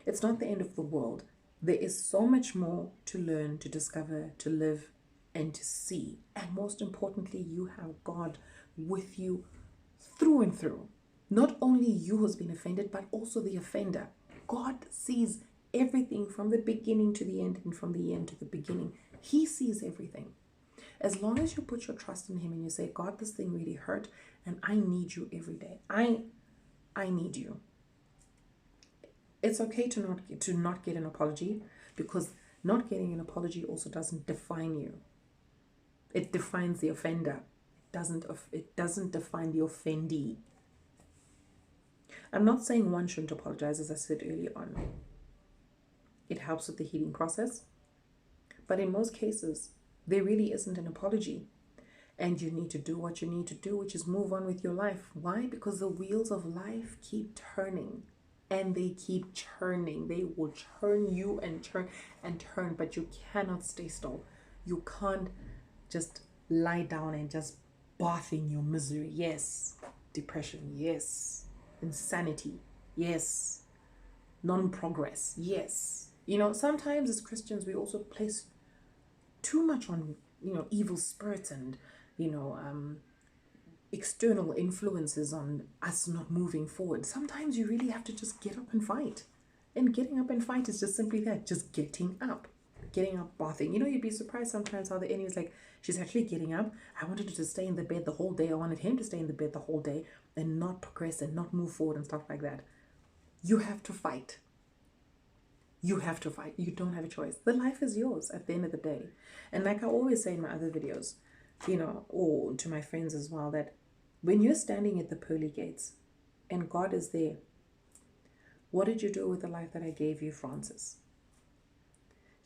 It's not the end of the world. There is so much more to learn, to discover, to live, and to see. And most importantly, you have God with you through and through. Not only you who's been offended, but also the offender. God sees everything from the beginning to the end and from the end to the beginning. He sees everything. As long as you put your trust in Him and you say, God, this thing really hurt and I need you every day. I need you. It's okay to not get an apology, because not getting an apology also doesn't define you. It defines the offender. It doesn't define the offendee. I'm not saying one shouldn't apologize, as I said earlier on. It helps with the healing process. But in most cases, there really isn't an apology. And you need to do what you need to do, which is move on with your life. Why? Because the wheels of life keep turning. And they keep churning. They will churn you and turn and turn. But you cannot stay still. You can't just lie down and just bath in your misery. Yes. Depression. Yes. Insanity. Yes. Non-progress. Yes. Sometimes as Christians, we also place too much on, evil spirits and, external influences on us not moving forward. Sometimes you really have to just get up and fight. And getting up and fight is just simply that, just getting up, bathing. You'd be surprised sometimes how the enemy's like, she's actually getting up. I wanted her to stay in the bed the whole day. I wanted him to stay in the bed the whole day and not progress and not move forward and stuff like that. You have to fight. You have to fight. You don't have a choice. The life is yours at the end of the day. And like I always say in my other videos, or to my friends as well, that when you're standing at the pearly gates and God is there, what did you do with the life that I gave you, Francis?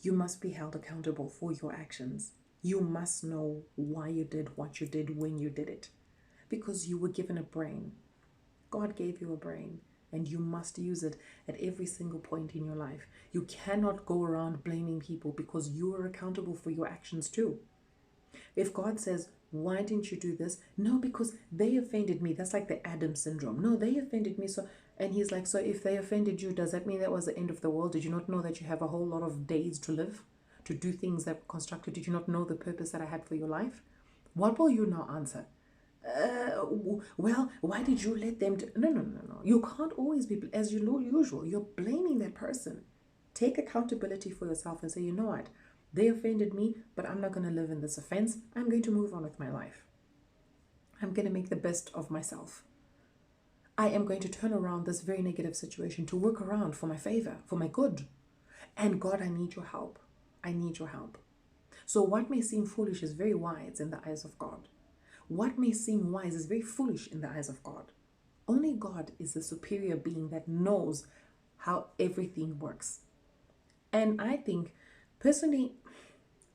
You must be held accountable for your actions. You must know why you did what you did when you did it. Because you were given a brain. God gave you a brain. And you must use it at every single point in your life. You cannot go around blaming people, because you are accountable for your actions too. If God says, why didn't you do this? No, because they offended me. That's like the Adam syndrome. No, they offended me. And He's like, so if they offended you, does that mean that was the end of the world? Did you not know that you have a whole lot of days to live, to do things that were constructed? Did you not know the purpose that I had for your life? What will you now answer? Well, why did you let them do? No. You can't always be, as usual, you're blaming that person. Take accountability for yourself and say, you know what? They offended me, but I'm not going to live in this offense. I'm going to move on with my life. I'm going to make the best of myself. I am going to turn around this very negative situation to work around for my favor, for my good. And God, I need your help. I need your help. So what may seem foolish is very wise in the eyes of God. What may seem wise is very foolish in the eyes of God. Only God is the superior being that knows how everything works. And I think, personally,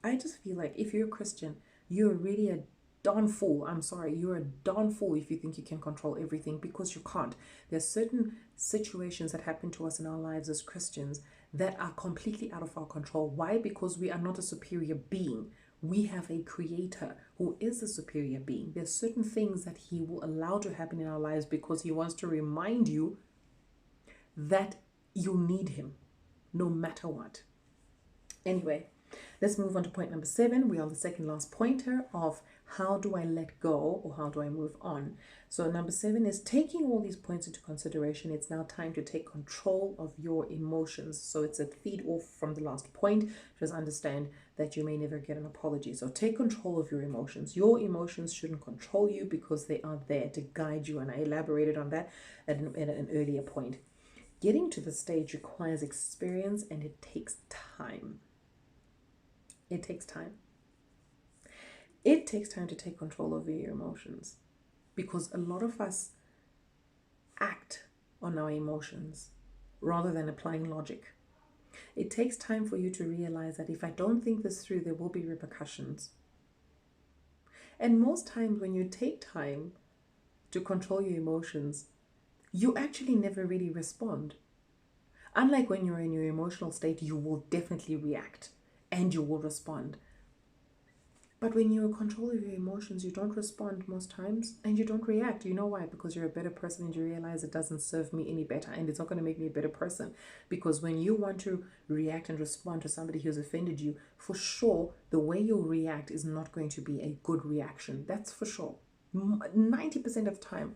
I just feel like if you're a Christian, you're really a darn fool. I'm sorry, you're a darn fool if you think you can control everything, because you can't. There's certain situations that happen to us in our lives as Christians that are completely out of our control. Why? Because we are not a superior being. We have a creator who is a superior being. There's certain things that he will allow to happen in our lives because he wants to remind you that you need him no matter what. Anyway, let's move on to point number 7. We are on the second last pointer of how do I let go, or how do I move on. So number 7 is taking all these points into consideration. It's now time to take control of your emotions. So it's a feed off from the last point. Just understand that you may never get an apology. So take control of your emotions. Your emotions shouldn't control you because they are there to guide you. And I elaborated on that at an earlier point. Getting to the stage requires experience, and it takes time. It takes time. It takes time to take control over your emotions, because a lot of us act on our emotions rather than applying logic. It takes time for you to realize that if I don't think this through, there will be repercussions. And most times when you take time to control your emotions, you actually never really respond. Unlike when you're in your emotional state, you will definitely react and you will respond. But when you're in control of your emotions, you don't respond most times and you don't react. You know why? Because you're a better person and you realize it doesn't serve me any better and it's not going to make me a better person. Because when you want to react and respond to somebody who's offended you, for sure, the way you react is not going to be a good reaction. That's for sure. 90% of the time,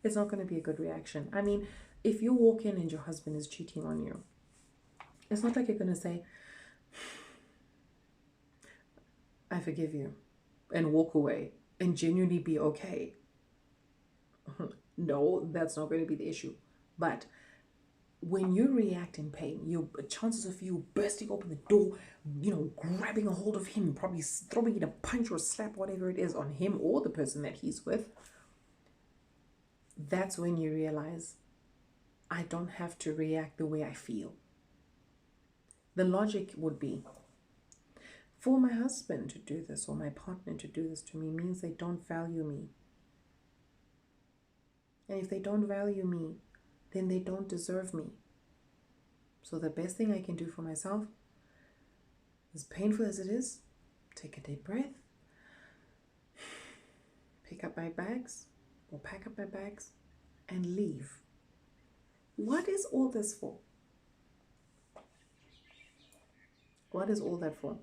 it's not going to be a good reaction. I mean, if you walk in and your husband is cheating on you, it's not like you're going to say, I forgive you, and walk away and genuinely be okay. No, that's not going to be the issue. But when you react in pain, your chances of you bursting open the door, grabbing a hold of him, probably throwing in a punch or slap, whatever it is, on him or the person that he's with, that's when you realize, I don't have to react the way I feel. The logic would be, for my husband to do this or my partner to do this to me means they don't value me. And if they don't value me, then they don't deserve me. So the best thing I can do for myself, as painful as it is, take a deep breath, pack up my bags, and leave. What is all this for? What is all that for?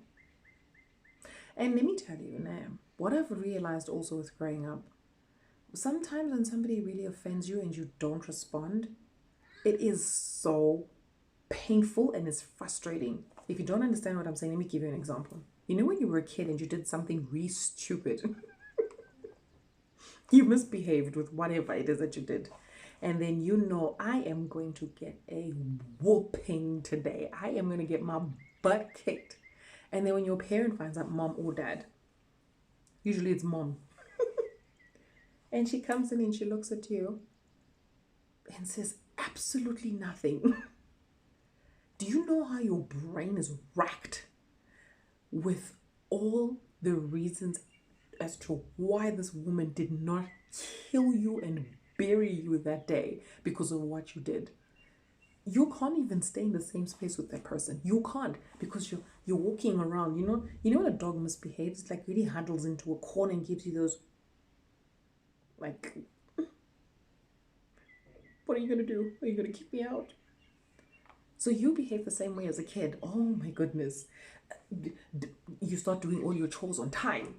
And let me tell you now, what I've realized also with growing up, sometimes when somebody really offends you and you don't respond, it is so painful and it's frustrating. If you don't understand what I'm saying, let me give you an example. You know when you were a kid and you did something really stupid? You misbehaved with whatever it is that you did. And then I am going to get a whooping today. I am going to get my butt kicked. And then when your parent finds out, mom or dad, usually it's mom, and she comes in and she looks at you and says absolutely nothing. Do you know how your brain is racked with all the reasons as to why this woman did not kill you and bury you that day because of what you did? You can't even stay in the same space with that person. You can't, because you're walking around. You know when a dog misbehaves, it's like really huddles into a corner and gives you those, like, what are you gonna do? Are you gonna kick me out? So you behave the same way as a kid. Oh my goodness. You start doing all your chores on time,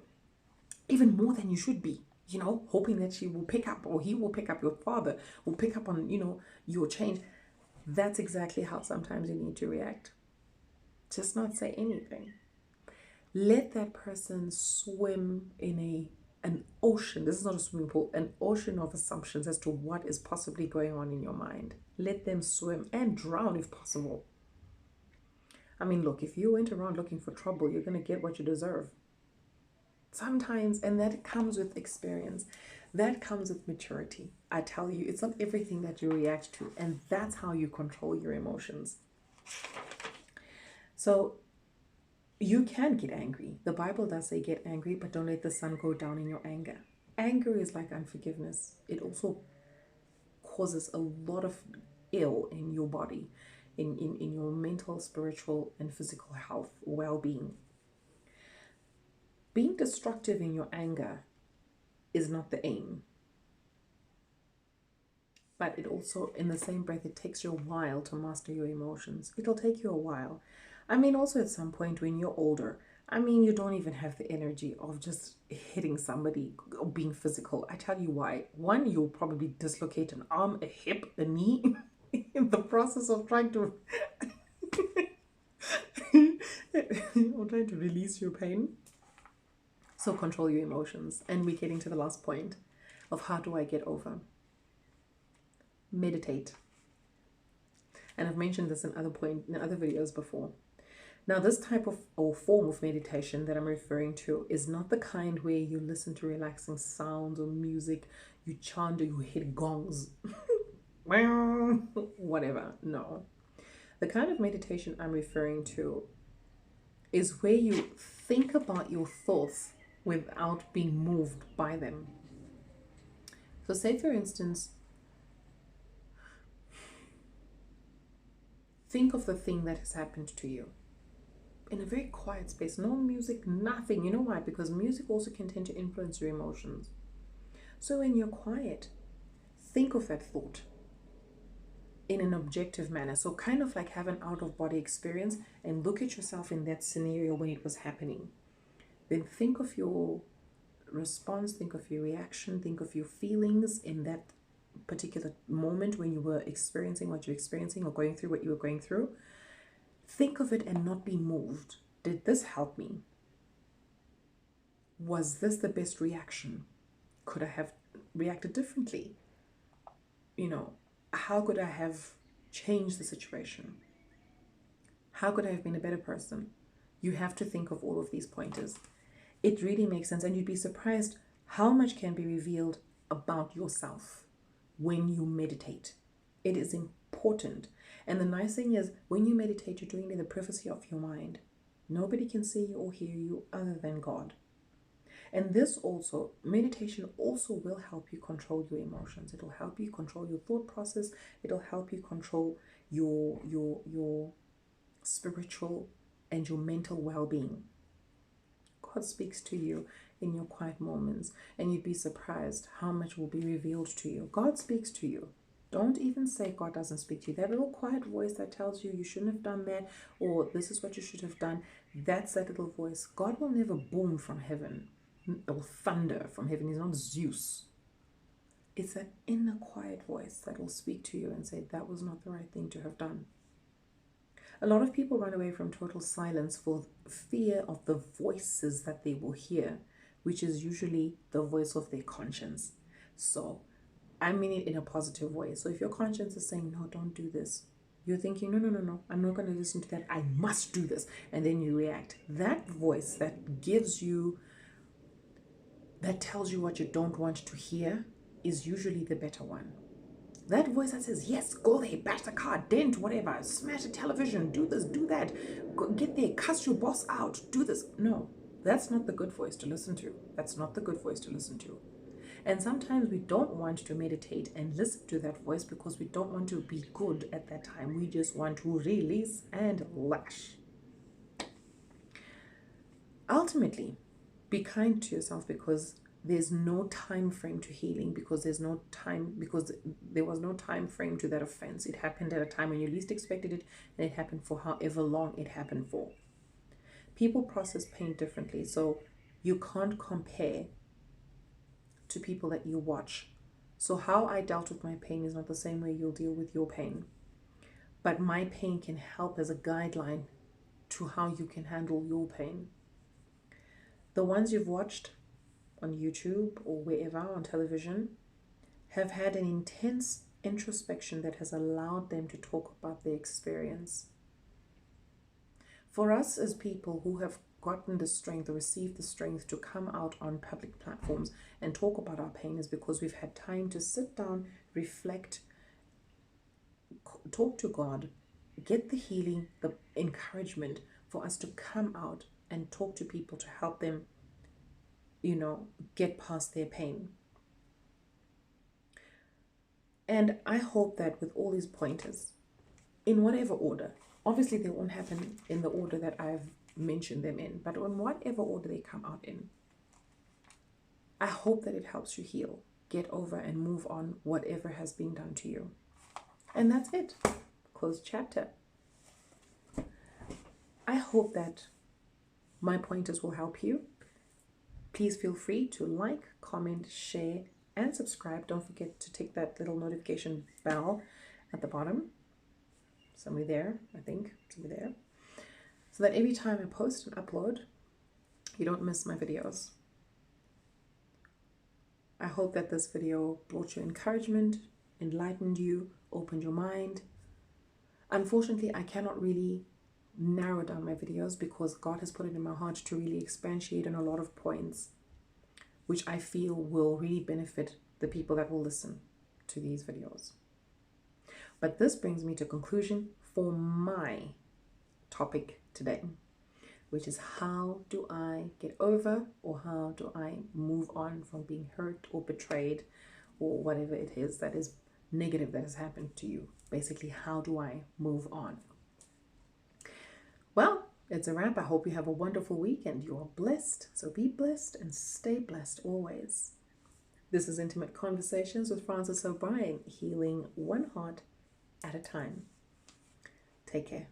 even more than you should be, hoping that she will pick up, or he will pick up, your father will pick up on, your change. That's exactly how sometimes you need to react. Just not say anything. Let that person swim in an ocean. This is not a swimming pool, an ocean of assumptions as to what is possibly going on in your mind. Let them swim and drown if possible. I mean, look, if you went around looking for trouble, you're going to get what you deserve. Sometimes, and that comes with experience. That comes with maturity. I tell you, it's not everything that you react to, and that's how you control your emotions. So you can get angry. The Bible does say get angry, but don't let the sun go down in your anger. Anger is like unforgiveness. It also causes a lot of ill in your body, in your mental, spiritual, and physical health, well-being. Being destructive in your anger is not the aim. But it also, in the same breath, it takes you a while to master your emotions. It'll take you a while. I mean, also at some point when you're older, I mean, you don't even have the energy of just hitting somebody or being physical. I tell you why. One, you'll probably dislocate an arm, a hip, a knee in the process of trying to or trying to release your pain. So control your emotions. And we're getting to the last point of how do I get over? Meditate. And I've mentioned this in other videos before. Now, this type of or form of meditation that I'm referring to is not the kind where you listen to relaxing sounds or music, you chant or you hit gongs, whatever. No. The kind of meditation I'm referring to is where you think about your thoughts without being moved by them. So say, for instance, think of the thing that has happened to you in a very quiet space, no music, nothing. You know why? Because music also can tend to influence your emotions. So when you're quiet, think of that thought in an objective manner. So kind of like have an out-of-body experience and look at yourself in that scenario when it was happening. Then think of your response, think of your reaction, think of your feelings in that particular moment when you were experiencing what you're experiencing or going through what you were going through. Think of it and not be moved. Did this help me? Was this the best reaction? Could I have reacted differently? You know, how could I have changed the situation? How could I have been a better person? You have to think of all of these pointers. It really makes sense, and you'd be surprised how much can be revealed about yourself when you meditate. It is important. And the nice thing is, when you meditate, you're doing it in the privacy of your mind. Nobody can see you or hear you other than God. And this also, meditation also will help you control your emotions. It'll help you control your thought process. It'll help you control your spiritual and your mental well-being. God speaks to you in your quiet moments, and you'd be surprised how much will be revealed to you. God speaks to you. Don't even say God doesn't speak to you. That little quiet voice that tells you you shouldn't have done that, or this is what you should have done, that's that little voice. God will never boom from heaven or thunder from heaven. He's not Zeus. It's that inner quiet voice that will speak to you and say that was not the right thing to have done. A lot of people run away from total silence for fear of the voices that they will hear, which is usually the voice of their conscience. So I mean it in a positive way. So if your conscience is saying, no, don't do this, you're thinking, no, I'm not going to listen to that. I must do this. And then you react. That voice that tells you what you don't want to hear is usually the better one. That voice that says, yes, go there, bash the car, dent, whatever, smash the television, do this, do that, go, get there, cuss your boss out, do this. No, that's not the good voice to listen to. That's not the good voice to listen to. And sometimes we don't want to meditate and listen to that voice because we don't want to be good at that time. We just want to release and lash. Ultimately, be kind to yourself, because there's no time frame to healing, because there was no time frame to that offense. It happened at a time when you least expected it, and it happened for however long it happened for. People process pain differently, so you can't compare to people that you watch. So how I dealt with my pain is not the same way you'll deal with your pain. But my pain can help as a guideline to how you can handle your pain. The ones you've watched on YouTube or wherever on television have had an intense introspection that has allowed them to talk about their experience. For us as people who have gotten the strength or received the strength to come out on public platforms and talk about our pain is because we've had time to sit down, reflect, talk to God, get the healing, the encouragement for us to come out and talk to people to help them, get past their pain. And I hope that with all these pointers, in whatever order, obviously they won't happen in the order that I've mentioned them in, but in whatever order they come out in, I hope that it helps you heal, get over and move on whatever has been done to you. And that's it. Closed chapter. I hope that my pointers will help you. Please feel free to like, comment, share, and subscribe. Don't forget to tick that little notification bell at the bottom. Somewhere there, I think. Somewhere there. So that every time I post and upload, you don't miss my videos. I hope that this video brought you encouragement, enlightened you, opened your mind. Unfortunately, I cannot really narrow down my videos because God has put it in my heart to really expatiate on a lot of points which I feel will really benefit the people that will listen to these videos. But this brings me to conclusion for my topic today, which is how do I get over, or how do I move on from being hurt or betrayed or whatever it is that is negative that has happened to you. Basically, how do I move on? Well, it's a wrap. I hope you have a wonderful week and you are blessed. So be blessed and stay blessed always. This is Intimate Conversations with Francis O'Brien, healing one heart at a time. Take care.